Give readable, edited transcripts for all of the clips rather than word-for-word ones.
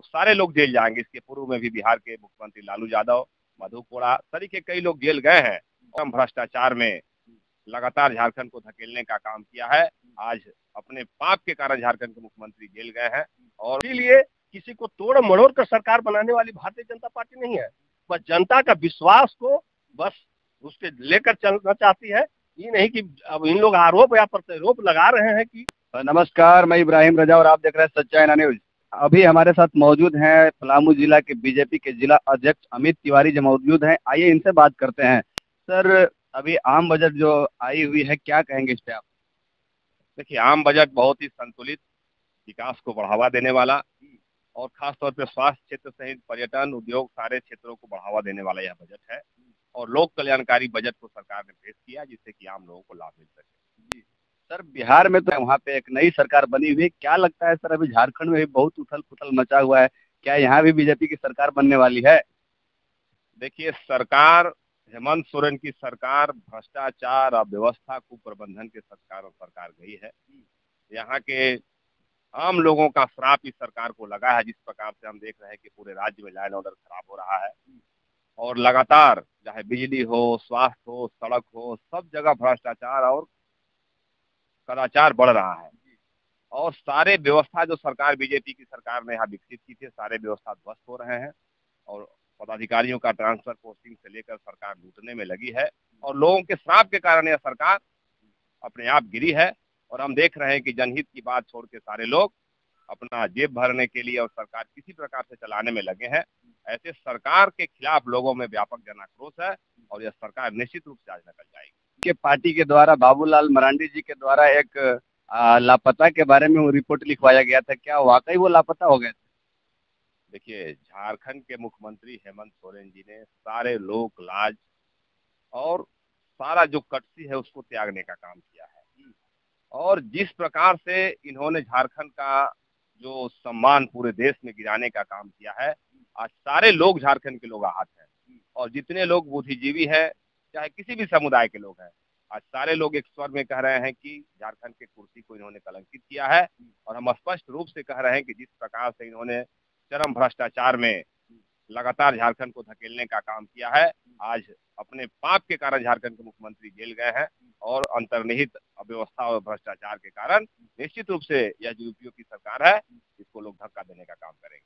तो सारे लोग जेल जाएंगे। इसके पूर्व में भी बिहार के मुख्यमंत्री लालू यादव, मधु कोड़ा तरीके कई लोग जेल गए हैं। कम भ्रष्टाचार में लगातार झारखंड को धकेलने का काम किया है। आज अपने पाप के कारण झारखंड के मुख्यमंत्री जेल गए हैं। और इसीलिए किसी को तोड़ मरोड़ कर सरकार बनाने वाली भारतीय जनता पार्टी नहीं है। बस जनता का विश्वास को बस उसके लेकर चलना चाहती है। ये नहीं कि अब इन लोग आरोप या प्रत्यारोप लगा रहे हैं कि। नमस्कार, मैं इब्राहिम रजा और आप देख रहे हैं सच्चाई ना न्यूज। अभी हमारे साथ मौजूद हैं पलामू जिला के बीजेपी के जिला अध्यक्ष अमित तिवारी जो मौजूद हैं। आइए इनसे बात करते हैं। सर, अभी आम बजट जो आई हुई है, क्या कहेंगे इस पे आप? देखिए, आम बजट बहुत ही संतुलित, विकास को बढ़ावा देने वाला और खास तौर पर स्वास्थ्य क्षेत्र सहित पर्यटन, उद्योग, सारे क्षेत्रों को बढ़ावा देने वाला यह बजट है। और लोक कल्याणकारी बजट को सरकार ने पेश किया जिससे कि आम लोगों को लाभ मिल सके। सर, बिहार में तो वहाँ पे एक नई सरकार बनी हुई है, क्या लगता है सर? अभी झारखंड में भी बहुत उथल पुथल मचा हुआ है, क्या यहाँ भी बीजेपी की सरकार बनने वाली है? देखिए, सरकार हेमंत सोरेन की सरकार भ्रष्टाचार, अव्यवस्था, कुप्रबंधन के सरकार गई है। यहाँ के आम लोगों का श्राप इस सरकार को लगा है। जिस प्रकार से हम देख रहे हैं कि पूरे राज्य में लॉ एंड ऑर्डर खराब हो रहा है और लगातार चाहे बिजली हो, स्वास्थ्य हो, सड़क हो, सब जगह भ्रष्टाचार और कदाचार बढ़ रहा है। और सारे व्यवस्था जो सरकार बीजेपी की सरकार ने यहाँ विकसित की थी, सारे व्यवस्था ध्वस्त हो रहे हैं और पदाधिकारियों का ट्रांसफर पोस्टिंग से लेकर सरकार लूटने में लगी है। और लोगों के श्राप के कारण यह सरकार अपने आप गिरी है। और हम देख रहे हैं कि जनहित की बात छोड़ के सारे लोग अपना जेब भरने के लिए और सरकार किसी प्रकार से चलाने में लगे हैं। ऐसे सरकार के खिलाफ लोगों में व्यापक जन आक्रोश है और यह सरकार निश्चित रूप से आज निकल जाएगी। के पार्टी के द्वारा बाबूलाल मरांडी जी के द्वारा एक लापता के बारे में वो रिपोर्ट लिखवाया गया था, क्या वाकई वो लापता हो गए थे? देखिए, झारखंड के मुख्यमंत्री हेमंत सोरेन जी ने सारे लोक लाज और सारा जो कटसी है उसको त्यागने का काम किया है। और जिस प्रकार से इन्होंने झारखंड का जो सम्मान पूरे देश में गिराने का काम किया है, आज सारे लोग झारखंड के लोग आहत हैं। और जितने लोग बुद्धिजीवी हैं, चाहे किसी भी समुदाय के लोग हैं, आज सारे लोग एक स्वर में कह रहे हैं कि झारखंड के कुर्सी को इन्होंने कलंकित किया है। और हम स्पष्ट रूप से कह रहे हैं कि जिस प्रकार से इन्होंने चरम भ्रष्टाचार में लगातार झारखंड को धकेलने का काम किया है, आज अपने पाप के कारण झारखंड के मुख्यमंत्री जेल गए हैं। और अंतर्निहित अव्यवस्था और भ्रष्टाचार के कारण निश्चित रूप से यह जो यूपीओ की सरकार है, इसको लोग धक्का देने का काम करेंगे।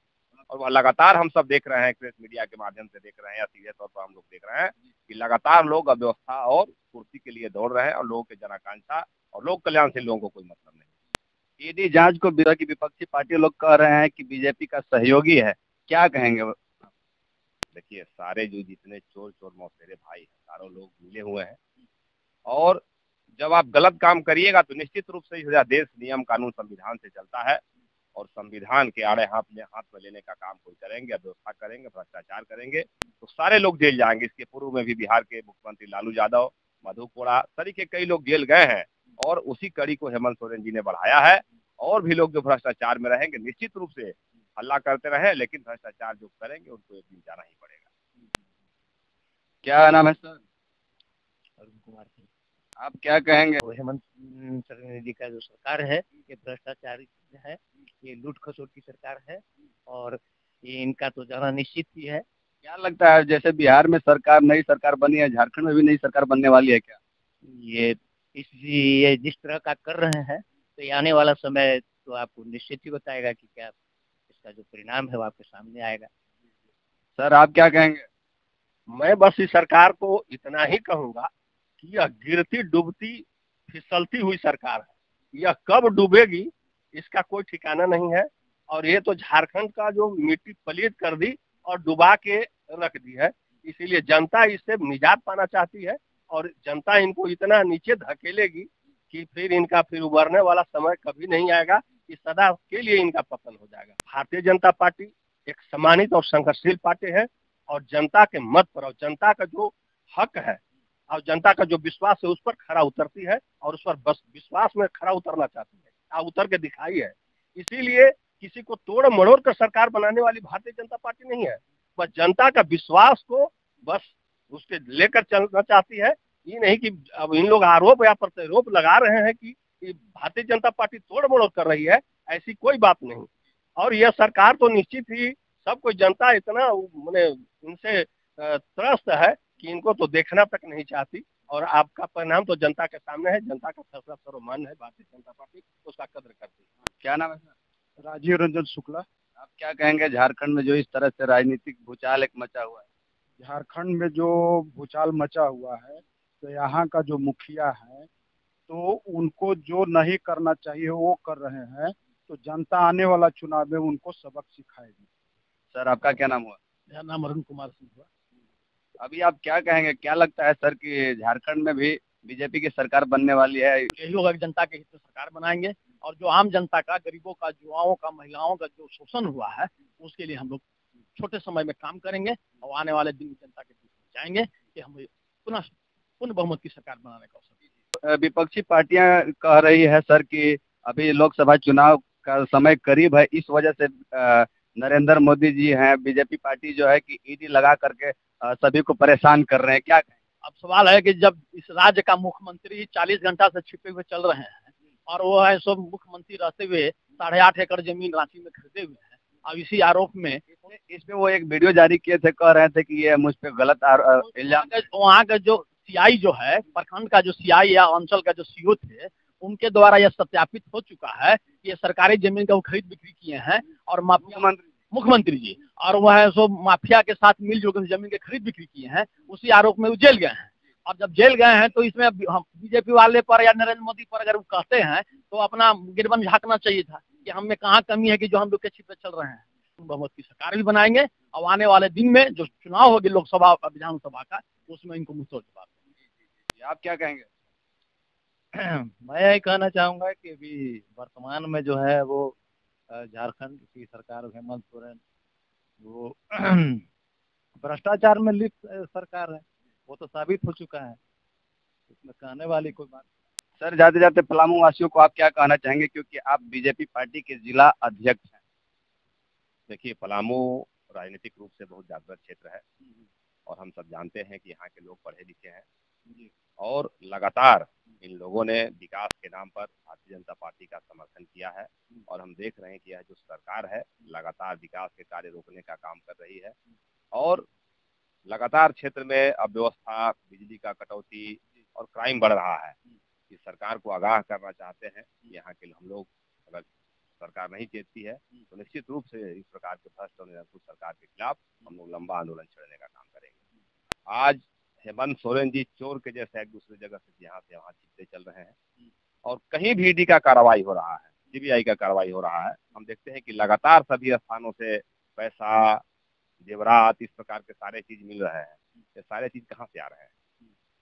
और वह लगातार हम सब देख रहे हैं, प्रेस मीडिया के माध्यम से देख रहे हैं या सीधे तौर पर हम लोग देख रहे हैं कि लगातार लोग अव्यवस्था और कुर्सी के लिए दौड़ रहे हैं और लोगों के जन आकांक्षा और लोक कल्याण से लोगों को कोई मतलब नहीं। ईडी जांच को विपक्षी पार्टी लोग कह रहे हैं कि बीजेपी का सहयोगी है, क्या कहेंगे? देखिए, सारे जो जितने चोर चोर मौसेरे भाई हैं, सारों लोग मिले हुए हैं। और जब आप गलत काम करिएगा तो निश्चित रूप से यह देश नियम कानून संविधान से चलता है। और संविधान के आड़े हाथ में लेने का काम कोई करेंगे, अव्यवस्था करेंगे, भ्रष्टाचार करेंगे, तो सारे लोग जेल जाएंगे। इसके पूर्व में भी बिहार के मुख्यमंत्री लालू यादव, मधु कोड़ा तरीके कई लोग जेल गए हैं। और उसी कड़ी को हेमंत सोरेन जी ने बढ़ाया है। और भी लोग जो भ्रष्टाचार में रहेंगे, निश्चित रूप से हल्ला करते रहे, लेकिन भ्रष्टाचार जो करेंगे उनको एक दिन जाना ही पड़ेगा। क्या नाम है सर? अरुण कुमार सिंह। आप क्या कहेंगे? हेमंत सोरेन जी का जो सरकार है ये भ्रष्टाचारी है, ये लूट खसोट की सरकार है और ये इनका तो जाना निश्चित ही है। क्या लगता है, जैसे बिहार में सरकार नई सरकार बनी है, झारखंड में भी नई सरकार बनने वाली है क्या? ये जिस तरह का कर रहे हैं तो ये आने वाला समय तो आपको निश्चित ही बताएगा कि क्या इसका जो परिणाम है वो आपके सामने आएगा। सर, आप क्या कहेंगे? मैं बस इस सरकार को इतना ही कहूंगा कि यह गिरती डूबती फिसलती हुई सरकार है। यह कब डूबेगी इसका कोई ठिकाना नहीं है। और ये तो झारखंड का जो मिट्टी पलीत कर दी और डुबा के रख दी है। इसीलिए जनता इससे निजात पाना चाहती है और जनता इनको इतना नीचे धकेलेगी कि फिर इनका उबरने वाला समय कभी नहीं आएगा। इस सदा के लिए इनका पतन हो जाएगा। भारतीय जनता पार्टी एक सम्मानित और संघर्षशील पार्टी है और जनता के मत पर और जनता का जो हक है और जनता का जो विश्वास है उस पर खरा उतरती है और उस पर बस विश्वास में खरा उतरना चाहती है। आप उतर के दिखाई है। इसीलिए किसी को तोड़ मरोड़ कर सरकार बनाने वाली भारतीय जनता पार्टी नहीं है। बस जनता का विश्वास को बस उसके लेकर चलना चाहती है। ये नहीं कि अब इन लोग आरोप या प्रत्यारोप लगा रहे हैं कि भारतीय जनता पार्टी तोड़ मरोड़ कर रही है, ऐसी कोई बात नहीं। और यह सरकार तो निश्चित ही सब कोई जनता इतना मैंने इनसे त्रस्त है कि इनको तो देखना तक नहीं चाहती। और आपका परिणाम तो जनता के सामने है। जनता का फैसला सर्वमान्य है। भारतीय जनता पार्टी उसका कद्र करती है। क्या नाम है सर? राजीव रंजन शुक्ला। आप क्या कहेंगे झारखंड में जो इस तरह से राजनीतिक भूचाल एक मचा हुआ है? झारखंड में जो भूचाल मचा हुआ है, तो यहाँ का जो मुखिया है, तो उनको जो नहीं करना चाहिए वो कर रहे हैं। तो जनता आने वाला चुनाव में उनको सबक सिखाएगी। सर आपका क्या नाम हुआ? मेरा नाम अरुण कुमार सिंह हुआ। अभी आप क्या कहेंगे, क्या लगता है सर कि झारखंड में भी बीजेपी की सरकार बनने वाली है? यही होगा कि जनता के हित में सरकार बनाएंगे और जो आम जनता का, गरीबों का, युवाओं का, महिलाओं का जो शोषण हुआ है उसके लिए हम लोग छोटे समय में काम करेंगे और आने वाले दिन जनता के बीच में जाएंगे कि हम पुनः बहुमत की सरकार बनाने का अवसर। विपक्षी पार्टियां कह रही है सर कि अभी लोकसभा चुनाव का समय करीब है, इस वजह से नरेंद्र मोदी जी हैं, बीजेपी पार्टी जो है कि ईडी लगा करके सभी को परेशान कर रहे हैं। क्या कहें? अब सवाल है कि जब इस राज्य का मुख्यमंत्री 40 घंटा से छिपे हुए चल रहे हैं और वो है सब मुख्यमंत्री रहते हुए 8.5 एकड़ जमीन रांची में खरीदे हुए हैं। अब इसी आरोप में इस पे वो एक वीडियो जारी किए थे, कह रहे थे कि ये मुझ पे गलत इल्जाम। वहाँ का जो सीआई जो है, प्रखंड का जो सीआई या अंचल का जो सीओ थे, उनके द्वारा यह सत्यापित हो चुका है कि ये सरकारी जमीन का वो खरीद बिक्री किए हैं और मुख्यमंत्री जी, और वह सो माफिया के साथ मिलजुल जमीन के खरीद बिक्री किए हैं। उसी आरोप में वो जेल गए हैं। और जब जेल गए हैं तो इसमें बीजेपी वाले पर या नरेंद्र मोदी पर अगर वो कहते हैं तो अपना गिरबन झाँकना चाहिए था कि हम में कहाँ कमी है कि जो हम लोग के छिपे चल रहे हैं। बहुमत की सरकार भी बनाएंगे और आने वाले दिन में जो चुनाव होगी लोकसभा और विधानसभा का, उसमें इनको मुंहतोड़ जवाब देंगे। आप क्या कहेंगे? मैं यही कहना चाहूंगा कि अभी वर्तमान में जो है वो झारखंड की सरकार, हेमंत सोरेन, वो भ्रष्टाचार में लिप्त सरकार है। वो तो साबित हो चुका है, इसमें कहने वाली कोई बात। सर जाते जाते पलामू वासियों को आप क्या कहना चाहेंगे, क्योंकि आप बीजेपी पार्टी के जिला अध्यक्ष हैं? देखिए, पलामू राजनीतिक रूप से बहुत जागृत क्षेत्र है और हम सब जानते हैं कि यहाँ के लोग पढ़े लिखे हैं और लगातार इन लोगों ने विकास के नाम पर भारतीय जनता पार्टी का समर्थन किया है। और हम देख रहे हैं कि यह जो सरकार है लगातार विकास के कार्य रोकने का काम कर रही है और लगातार क्षेत्र में अव्यवस्था, बिजली का कटौती और क्राइम बढ़ रहा है। इस सरकार को आगाह करना चाहते हैं। यहाँ के हम लोग, अगर सरकार नहीं चेतती है तो निश्चित रूप से इस प्रकार के भ्रष्ट और निरंकुश सरकार के खिलाफ हम लोग लंबा आंदोलन छेड़ने का काम करेंगे। आज हेमंत सोरेन जी चोर के जैसे एक दूसरे जगह से यहाँ से वहाँ छिपते चल रहे हैं और कहीं भी ईडी का कार्रवाई हो रहा है, सीबीआई का कार्रवाई हो रहा है। हम देखते हैं कि लगातार सभी स्थानों से पैसा, जेवरात, इस प्रकार के सारे चीज मिल रहे हैं। ये सारे चीज कहाँ से आ रहे हैं?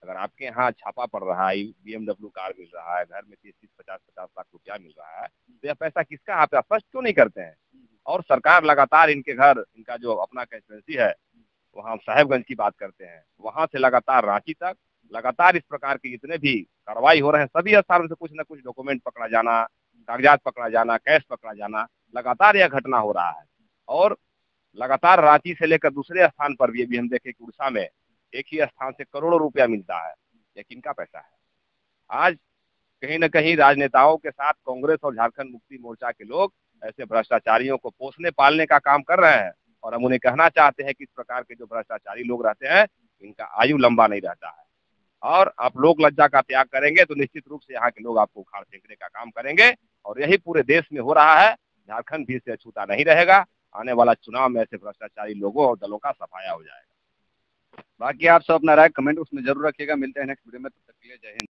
अगर आपके यहाँ छापा पड़ रहा है, BMW कार मिल रहा है, घर में 30-50 लाख रुपया मिल रहा है, तो यह पैसा किसका? आप स्पष्ट क्यों नहीं करते हैं? और सरकार लगातार इनके घर, इनका जो अपना कंस्टिट्यूएंसी है, वहाँ साहेबगंज की बात करते हैं, वहां से लगातार रांची तक लगातार इस प्रकार की जितने भी कार्रवाई हो रहे हैं, सभी स्थानों से कुछ न कुछ डॉक्यूमेंट पकड़ा जाना, कागजात पकड़ा जाना, कैश पकड़ा जाना, लगातार यह घटना हो रहा है। और लगातार रांची से लेकर दूसरे स्थान पर भी हम देखें कि उड़ीसा में एक ही स्थान से करोड़ों रुपया मिलता है। यह किनका पैसा है? आज कहीं न कहीं राजनेताओं के साथ कांग्रेस और झारखंड मुक्ति मोर्चा के लोग ऐसे भ्रष्टाचारियों को पोसने पालने का काम कर रहे हैं और हम उन्हें कहना चाहते हैं कि इस प्रकार के जो भ्रष्टाचारी लोग रहते हैं, इनका आयु लंबा नहीं रहता है। और आप लोक लज्जा का त्याग करेंगे तो निश्चित रूप से यहाँ के लोग आपको उखाड़ फेंकने का काम करेंगे और यही पूरे देश में हो रहा है। झारखंड भी इससे अछूता नहीं रहेगा। आने वाला चुनाव में ऐसे भ्रष्टाचारी लोगों और दलों का सफाया हो जाएगा। बाकी आप सब अपना राय कमेंट उसमें जरूर रखिएगा। मिलते हैं नेक्स्ट वीडियो में, तब तक के लिए जय हिंद।